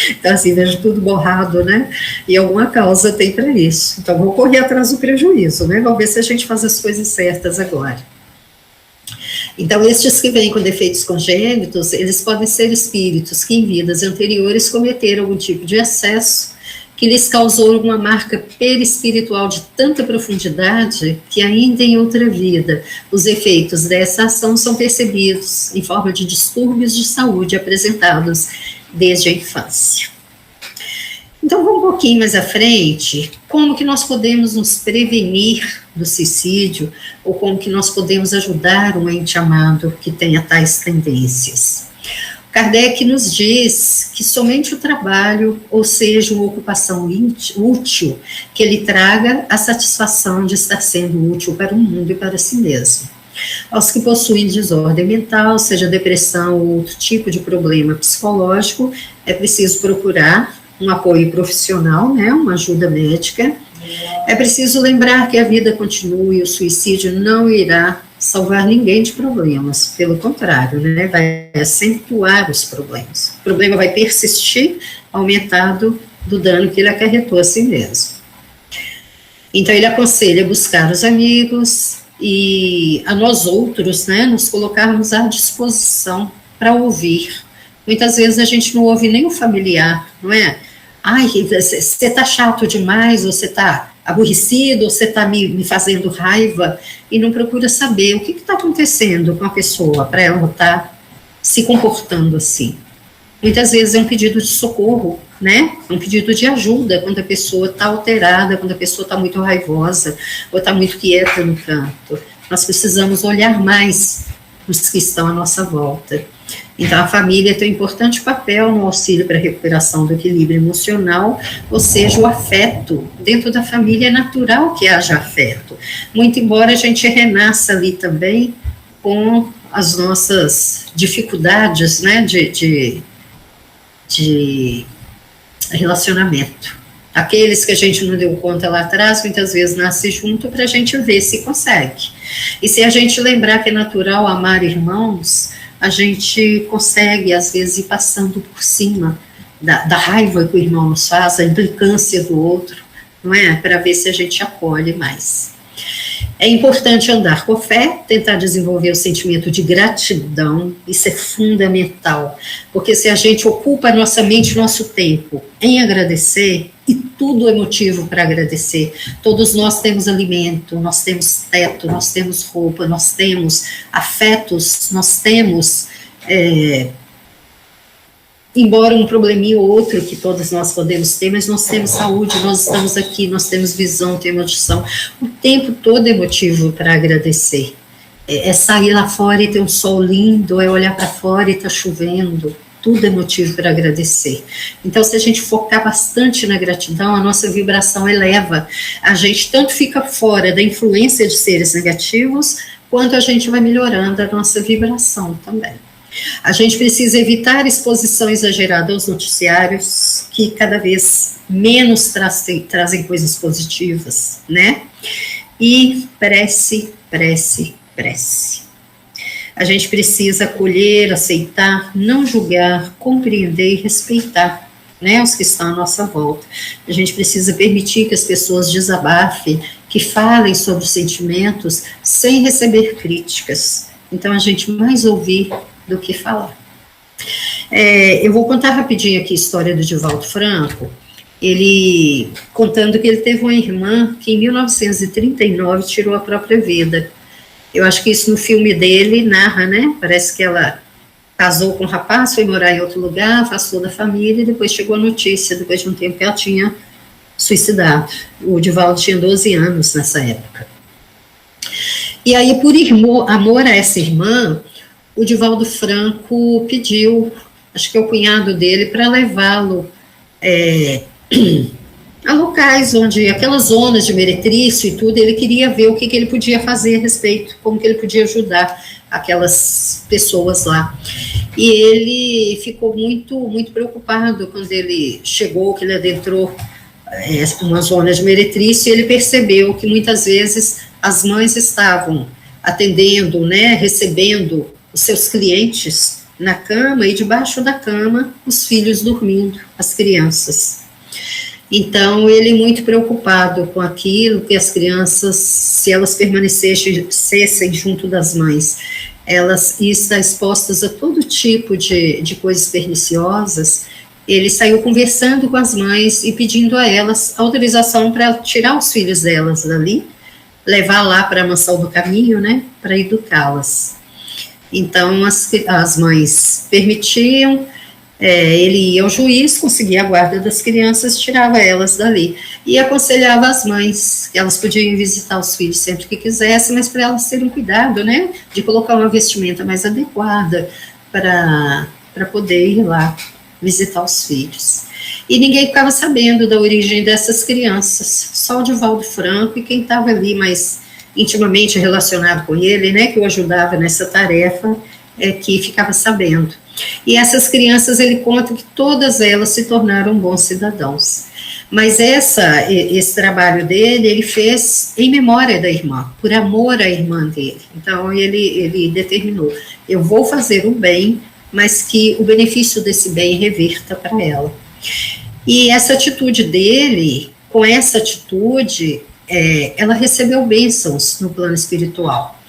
Então, assim, vejo tudo borrado, né, e alguma causa tem para isso. Então, vou correr atrás do prejuízo, né, vamos ver se a gente faz as coisas certas agora. Então, estes que vêm com defeitos congênitos, eles podem ser espíritos que em vidas anteriores cometeram algum tipo de excesso que lhes causou uma marca perispiritual de tanta profundidade que ainda em outra vida os efeitos dessa ação são percebidos em forma de distúrbios de saúde apresentados desde a infância. Então, vamos um pouquinho mais à frente, como que nós podemos nos prevenir do suicídio, ou como que nós podemos ajudar um ente amado que tenha tais tendências. Kardec nos diz que somente o trabalho, ou seja, uma ocupação útil, que ele traga a satisfação de estar sendo útil para o mundo e para si mesmo. Aos que possuem desordem mental, seja depressão ou outro tipo de problema psicológico, é preciso procurar um apoio profissional, né, uma ajuda médica. É preciso lembrar que a vida continua e o suicídio não irá salvar ninguém de problemas, pelo contrário, né, vai acentuar os problemas. O problema vai persistir, aumentado do dano que ele acarretou a si mesmo. Então, ele aconselha buscar os amigos e a nós outros, né, nos colocarmos à disposição para ouvir. Muitas vezes a gente não ouve nem o familiar, não é? Ai, você está chato demais, ou você está aborrecido, ou você está me fazendo raiva, e não procura saber o que está acontecendo com a pessoa, para ela estar se comportando assim. Muitas vezes é um pedido de socorro, né? É um pedido de ajuda, quando a pessoa está alterada, quando a pessoa está muito raivosa, ou está muito quieta no canto. Nós precisamos olhar mais os que estão à nossa volta. Então, a família tem um importante papel no auxílio para a recuperação do equilíbrio emocional, ou seja, o afeto. Dentro da família é natural que haja afeto, muito embora a gente renasça ali também com as nossas dificuldades, né, de relacionamento. Aqueles que a gente não deu conta lá atrás, muitas vezes nasce junto para a gente ver se consegue. E se a gente lembrar que é natural amar irmãos, a gente consegue, às vezes, ir passando por cima da raiva que o irmão nos faz, a implicância do outro, não é? Para ver se a gente acolhe mais. É importante andar com fé, tentar desenvolver o sentimento de gratidão, isso é fundamental, porque se a gente ocupa a nossa mente, nosso tempo em agradecer, e tudo é motivo para agradecer, todos nós temos alimento, nós temos teto, nós temos roupa, nós temos afetos, nós temos, embora um probleminha ou outro que todos nós podemos ter, mas nós temos saúde, nós estamos aqui, nós temos visão, temos audição, o tempo todo é motivo para agradecer. É sair lá fora e ter um sol lindo, é olhar para fora e está chovendo, tudo é motivo para agradecer. Então, se a gente focar bastante na gratidão, a nossa vibração eleva, a gente tanto fica fora da influência de seres negativos, quanto a gente vai melhorando a nossa vibração também. A gente precisa evitar exposição exagerada aos noticiários, que cada vez menos trazem coisas positivas, né? E prece, prece, prece. A gente precisa acolher, aceitar, não julgar, compreender e respeitar. né, os que estão à nossa volta. A gente precisa permitir que as pessoas desabafem, que falem sobre os sentimentos, sem receber críticas. Então, a gente mais ouvir do que falar. Eu vou contar rapidinho aqui a história do Divaldo Franco, ele contando que ele teve uma irmã que em 1939 tirou a própria vida. Eu acho que isso no filme dele narra, né? Parece que ela casou com um rapaz, foi morar em outro lugar, afastou da família, e depois chegou a notícia, depois de um tempo, que ela tinha suicidado. O Divaldo tinha 12 anos nessa época. E aí, por amor a essa irmã, o Divaldo Franco pediu, acho que é o cunhado dele, para levá-lo a locais onde, aquelas zonas de meretrício e tudo, ele queria ver o que ele podia fazer a respeito, como que ele podia ajudar aquelas pessoas lá. E ele ficou muito, muito preocupado quando ele chegou, que ele adentrou uma zona de meretrício, e ele percebeu que muitas vezes as mães estavam atendendo, né, recebendo os seus clientes na cama, e debaixo da cama os filhos dormindo, as crianças. Então, ele muito preocupado com aquilo, que as crianças, se elas permanecessem junto das mães, elas estão expostas a todo tipo de coisas perniciosas. Ele saiu conversando com as mães e pedindo a elas autorização para tirar os filhos delas dali, levar lá para a mansão do caminho, né, para educá-las. Então, as mães permitiam, ele ia ao juiz, conseguia a guarda das crianças, tirava elas dali, e aconselhava as mães que elas podiam visitar os filhos sempre que quisessem, mas para elas terem cuidado, né, de colocar uma vestimenta mais adequada para poder ir lá visitar os filhos. E ninguém ficava sabendo da origem dessas crianças, só o Divaldo Franco e quem estava ali mais intimamente relacionado com ele, né, que o ajudava nessa tarefa, que ficava sabendo. E essas crianças, ele conta que todas elas se tornaram bons cidadãos. Mas esse trabalho dele, ele fez em memória da irmã, por amor à irmã dele. Então, ele determinou, eu vou fazer o bem, mas que o benefício desse bem reverta para ela. E essa atitude dele, com essa atitude, ela recebeu bênçãos no plano espiritual.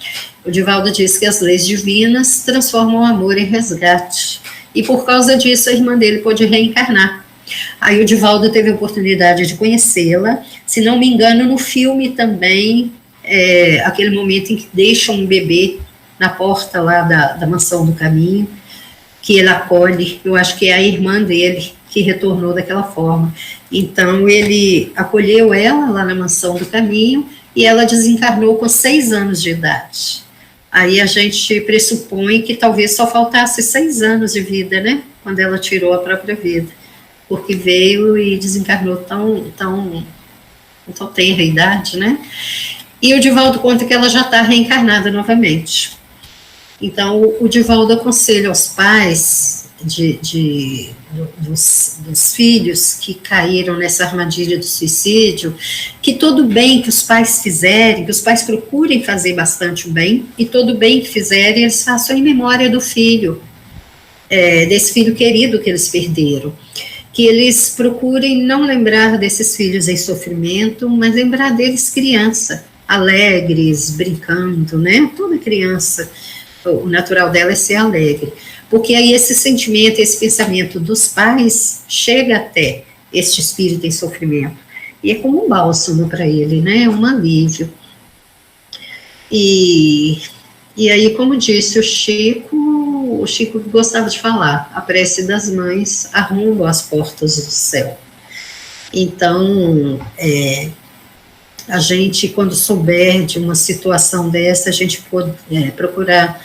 O Divaldo diz que as leis divinas transformam o amor em resgate, e por causa disso a irmã dele pôde reencarnar. Aí o Divaldo teve a oportunidade de conhecê-la, se não me engano no filme também, aquele momento em que deixam um bebê na porta lá da mansão do caminho, que ele acolhe, eu acho que é a irmã dele que retornou daquela forma. Então ele acolheu ela lá na mansão do caminho, e ela desencarnou com 6 anos de idade. Aí a gente pressupõe que talvez só faltasse 6 anos de vida, né, quando ela tirou a própria vida, porque veio e desencarnou tão tenra idade, né. E o Divaldo conta que ela já está reencarnada novamente. Então, o Divaldo aconselha aos pais dos filhos que caíram nessa armadilha do suicídio, que todo bem que os pais fizerem, que os pais procurem fazer bastante o bem, e todo bem que fizerem, eles façam em memória do filho, desse filho querido que eles perderam. Que eles procurem não lembrar desses filhos em sofrimento, mas lembrar deles criança, alegres, brincando, né? Toda criança, o natural dela é ser alegre. Porque aí esse sentimento, esse pensamento dos pais chega até este espírito em sofrimento. E é como um bálsamo para ele, né? Um alívio. E aí, como disse o Chico gostava de falar, a prece das mães arromba as portas do céu. Então, a gente, quando souber de uma situação dessa, a gente pode procurar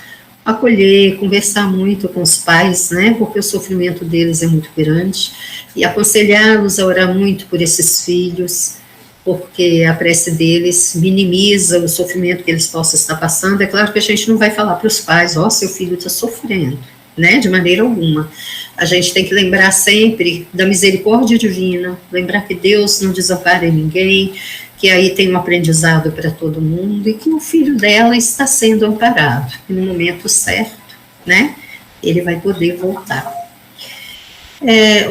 acolher, conversar muito com os pais, né, porque o sofrimento deles é muito grande, e aconselhá-los a orar muito por esses filhos, porque a prece deles minimiza o sofrimento que eles possam estar passando. É claro que a gente não vai falar para os pais, seu filho está sofrendo, né, de maneira alguma. A gente tem que lembrar sempre da misericórdia divina, lembrar que Deus não desampara ninguém, que aí tem um aprendizado para todo mundo, e que o filho dela está sendo amparado, e no momento certo, né, ele vai poder voltar.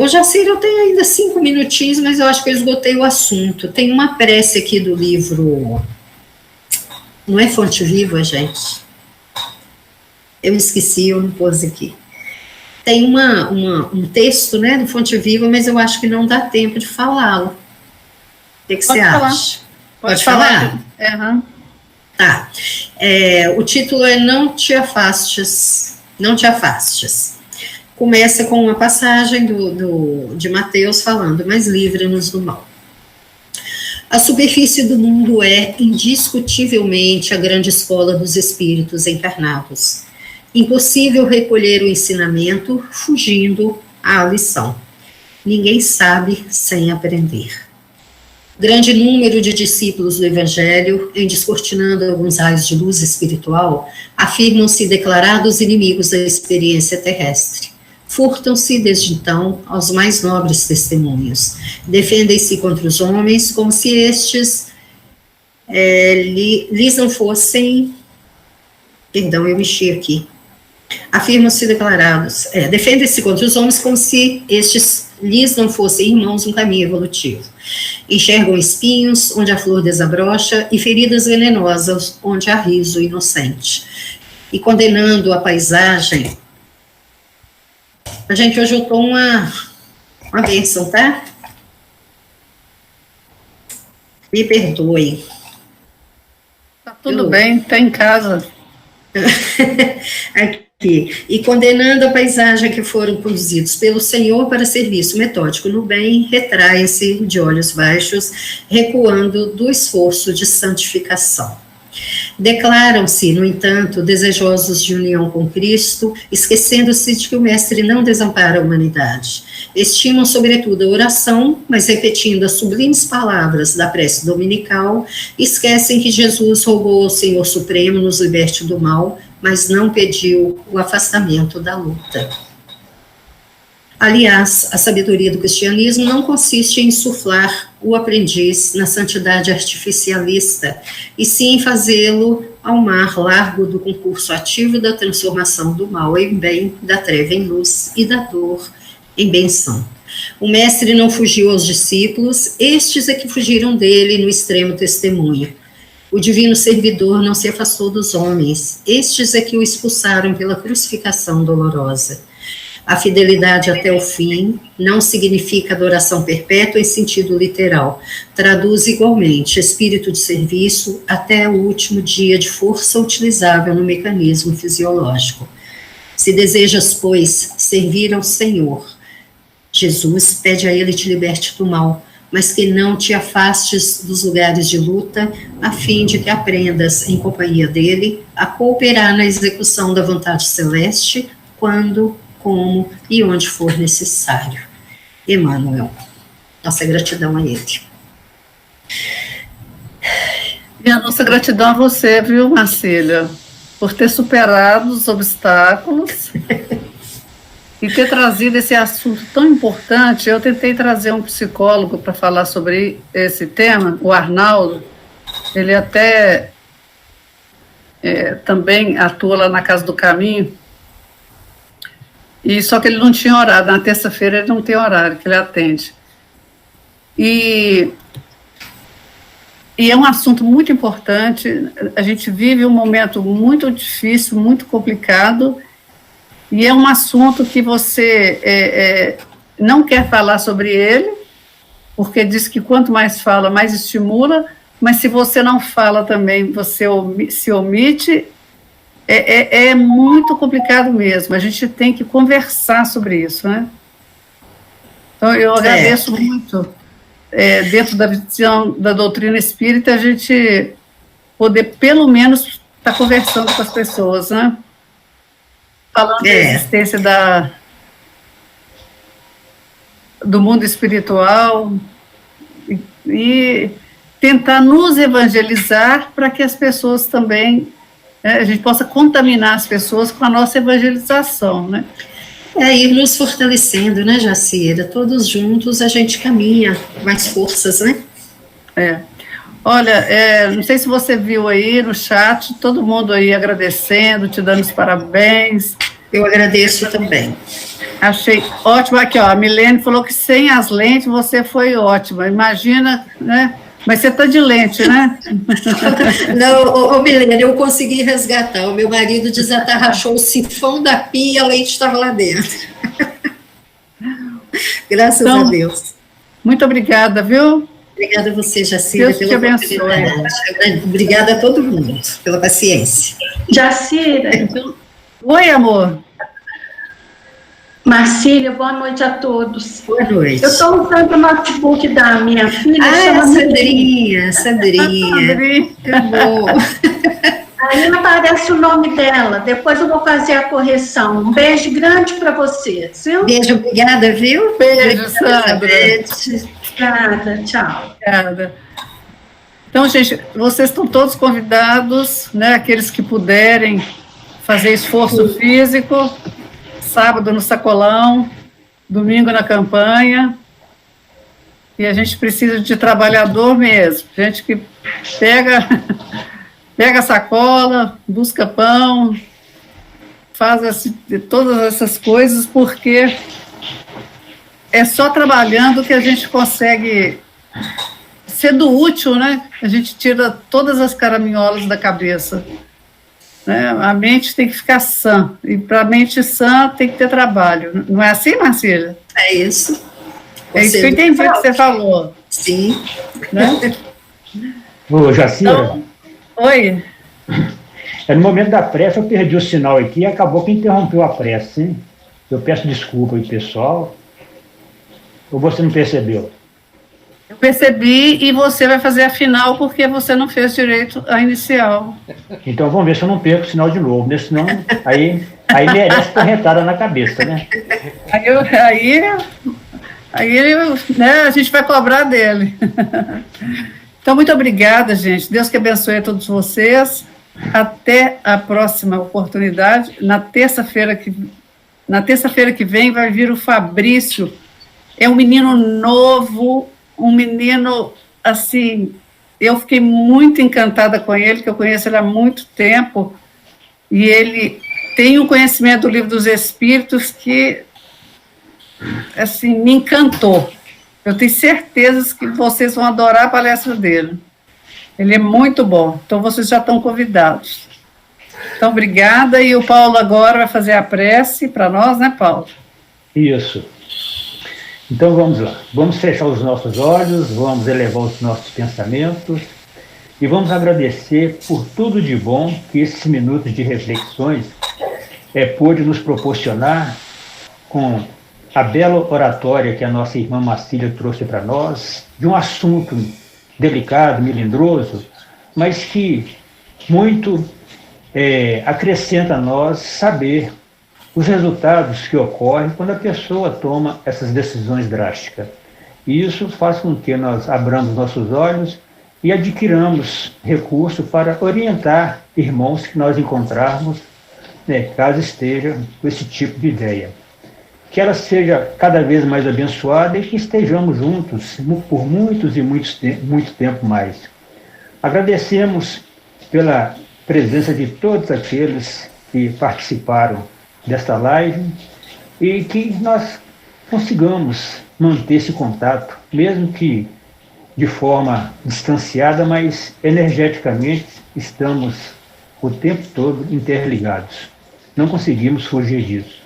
Ô, Jacir, eu tenho ainda 5 minutinhos, mas eu acho que eu esgotei o assunto. Tem uma prece aqui do livro, não é Fonte Viva, gente? Eu esqueci, eu não pus aqui. Tem um texto, né, do Fonte Viva, mas eu acho que não dá tempo de falá-lo. O que você acha? Pode falar? Uhum. Tá. O título é Não te afastes, não te afastes. Começa com uma passagem de Mateus falando, mas livra-nos do mal. A superfície do mundo é, indiscutivelmente, a grande escola dos espíritos encarnados. Impossível recolher o ensinamento fugindo à lição. Ninguém sabe sem aprender. Grande número de discípulos do Evangelho, em descortinando alguns raios de luz espiritual, afirmam-se declarados inimigos da experiência terrestre. Furtam-se, desde então, aos mais nobres testemunhos. Defendem-se contra os homens como se estes lhes não fossem... Perdão, eu mexi aqui. Afirmam-se declarados, defendem-se contra os homens como se estes lhes não fossem irmãos no caminho evolutivo. Enxergam espinhos onde a flor desabrocha e feridas venenosas onde há riso inocente. E condenando a paisagem... Gente, hoje eu estou uma bênção, tá? Me perdoe. Tá tudo bem, tá em casa. Aqui. E condenando a paisagem que foram conduzidos pelo Senhor para serviço metódico no bem, retraem-se de olhos baixos, recuando do esforço de santificação. Declaram-se, no entanto, desejosos de união com Cristo, esquecendo-se de que o Mestre não desampara a humanidade. Estimam, sobretudo, a oração, mas repetindo as sublimes palavras da prece dominical, esquecem que Jesus rogou ao Senhor Supremo nos liberte do mal, mas não pediu o afastamento da luta. Aliás, a sabedoria do cristianismo não consiste em insuflar o aprendiz na santidade artificialista, e sim em fazê-lo ao mar largo do concurso ativo da transformação do mal em bem, da treva em luz e da dor em benção. O mestre não fugiu aos discípulos, estes é que fugiram dele no extremo testemunho. O divino servidor não se afastou dos homens, estes é que o expulsaram pela crucificação dolorosa. A fidelidade até o fim não significa adoração perpétua em sentido literal. Traduz igualmente espírito de serviço até o último dia de força utilizável no mecanismo fisiológico. Se desejas, pois, servir ao Senhor, Jesus pede a ele te liberte do mal, mas que não te afastes dos lugares de luta, a fim de que aprendas, em companhia dele, a cooperar na execução da vontade celeste, quando, como e onde for necessário. Emmanuel, nossa gratidão a ele. E a nossa gratidão a você, viu, Marcília, por ter superado os obstáculos e ter trazido esse assunto tão importante. Eu tentei trazer um psicólogo para falar sobre esse tema, o Arnaldo. Ele até também atua lá na Casa do Caminho, e só que ele não tinha horário. Na terça-feira ele não tem horário que ele atende. E é um assunto muito importante. A gente vive um momento muito difícil, muito complicado, e é um assunto que você não quer falar sobre ele, porque diz que quanto mais fala, mais estimula, mas se você não fala também, você se omite, é muito complicado mesmo. A gente tem que conversar sobre isso, né? Então, eu agradeço muito, dentro da visão da doutrina espírita, a gente poder, pelo menos, estar conversando com as pessoas, né? Falando da existência do mundo espiritual e tentar nos evangelizar para que as pessoas também, a gente possa contaminar as pessoas com a nossa evangelização, né? Ir nos fortalecendo, né, Jacira? Todos juntos a gente caminha com mais forças, né? Olha, não sei se você viu aí no chat, todo mundo aí agradecendo, te dando os parabéns. Eu agradeço também. Achei ótimo. Aqui, ó, a Milene falou que sem as lentes você foi ótima. Imagina, né? Mas você está de lente, né? Não, Milene, eu consegui resgatar. O meu marido desatarrachou o sifão da pia e a lente estava lá dentro. Graças a Deus. Muito obrigada, viu? Obrigada a você, Jacira, Deus te abençoe. Obrigada a todo mundo pela paciência. Jacira. Oi, amor. Marcília, boa noite a todos. Boa noite. Eu estou usando o notebook da minha filha. Sandrinha. Que bom. Aí aparece o nome dela, depois eu vou fazer a correção. Um beijo grande para vocês, viu? Beijo, obrigada, viu? Beijo, Sandra. Obrigada, tchau. Obrigada. Então, gente, vocês estão todos convidados, né? Aqueles que puderem fazer esforço físico, sábado no sacolão, domingo na campanha. E a gente precisa de trabalhador mesmo, gente que pega a sacola, busca pão, faz todas essas coisas, porque é só trabalhando que a gente consegue sendo útil, né? A gente tira todas as caraminholas da cabeça. Né? A mente tem que ficar sã, e para a mente sã tem que ter trabalho. Não é assim, Marcília? É isso. É isso que eu entendi que você falou. Sim. Né? Ô, Jacira. Então, oi. No momento da prece eu perdi o sinal aqui e acabou que interrompeu a prece, hein? Eu peço desculpa aí, pessoal. Ou você não percebeu? Eu percebi, e você vai fazer a final porque você não fez direito a inicial. Então vamos ver se eu não perco o sinal de novo, né? Senão aí merece corretada na cabeça, né? Aí né, a gente vai cobrar dele. Então, muito obrigada, gente. Deus que abençoe a todos vocês. Até a próxima oportunidade. Na terça-feira que vem vai vir o Fabrício. É um menino novo, um menino, assim, eu fiquei muito encantada com ele, que eu conheço ele há muito tempo, e ele tem um conhecimento do Livro dos Espíritos que, assim, me encantou. Eu tenho certeza que vocês vão adorar a palestra dele. Ele é muito bom, então vocês já estão convidados. Então, obrigada, e o Paulo agora vai fazer a prece para nós, né, Paulo? Isso. Então vamos lá, vamos fechar os nossos olhos, vamos elevar os nossos pensamentos e vamos agradecer por tudo de bom que esses minutos de reflexões pôde nos proporcionar com a bela oratória que a nossa irmã Marcília trouxe para nós, de um assunto delicado, melindroso, mas que muito acrescenta a nós saber os resultados que ocorrem quando a pessoa toma essas decisões drásticas. E isso faz com que nós abramos nossos olhos e adquiramos recurso para orientar irmãos que nós encontrarmos, né, caso esteja com esse tipo de ideia. Que ela seja cada vez mais abençoada e que estejamos juntos por muitos e muito tempo mais. Agradecemos pela presença de todos aqueles que participaram desta live e que nós consigamos manter esse contato, mesmo que de forma distanciada, mas energeticamente estamos o tempo todo interligados. Não conseguimos fugir disso.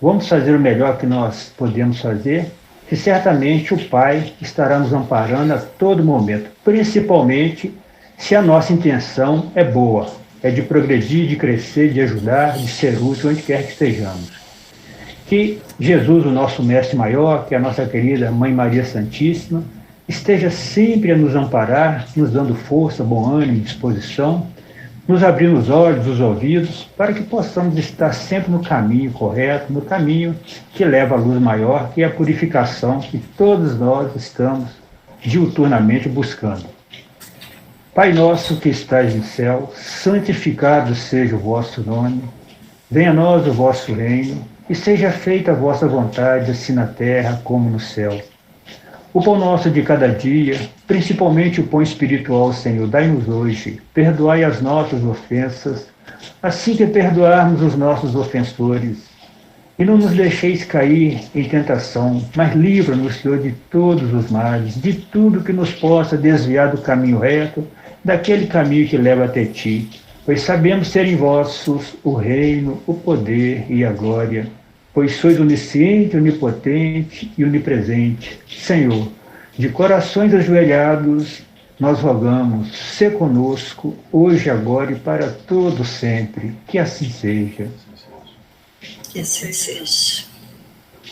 Vamos fazer o melhor que nós podemos fazer, que certamente o Pai estará nos amparando a todo momento, principalmente se a nossa intenção é boa, é de progredir, de crescer, de ajudar, de ser útil onde quer que estejamos. Que Jesus, o nosso mestre maior, que é a nossa querida Mãe Maria Santíssima, esteja sempre a nos amparar, nos dando força, bom ânimo e disposição, nos abrindo os olhos, os ouvidos, para que possamos estar sempre no caminho correto, no caminho que leva à luz maior, que é a purificação que todos nós estamos diuturnamente buscando. Pai nosso que estais no céu, santificado seja o vosso nome, venha a nós o vosso reino, e seja feita a vossa vontade, assim na terra como no céu. O pão nosso de cada dia, principalmente o pão espiritual, Senhor, dai-nos hoje. Perdoai as nossas ofensas, assim que perdoarmos os nossos ofensores. E não nos deixeis cair em tentação, mas livra-nos, Senhor, de todos os males, de tudo que nos possa desviar do caminho reto, daquele caminho que leva até ti. Pois sabemos ser em vossos o reino, o poder e a glória, pois sois onisciente, onipotente e onipresente. Senhor, de corações ajoelhados, nós rogamos, sê conosco, hoje, agora e para todo sempre. Que assim seja. Que assim seja.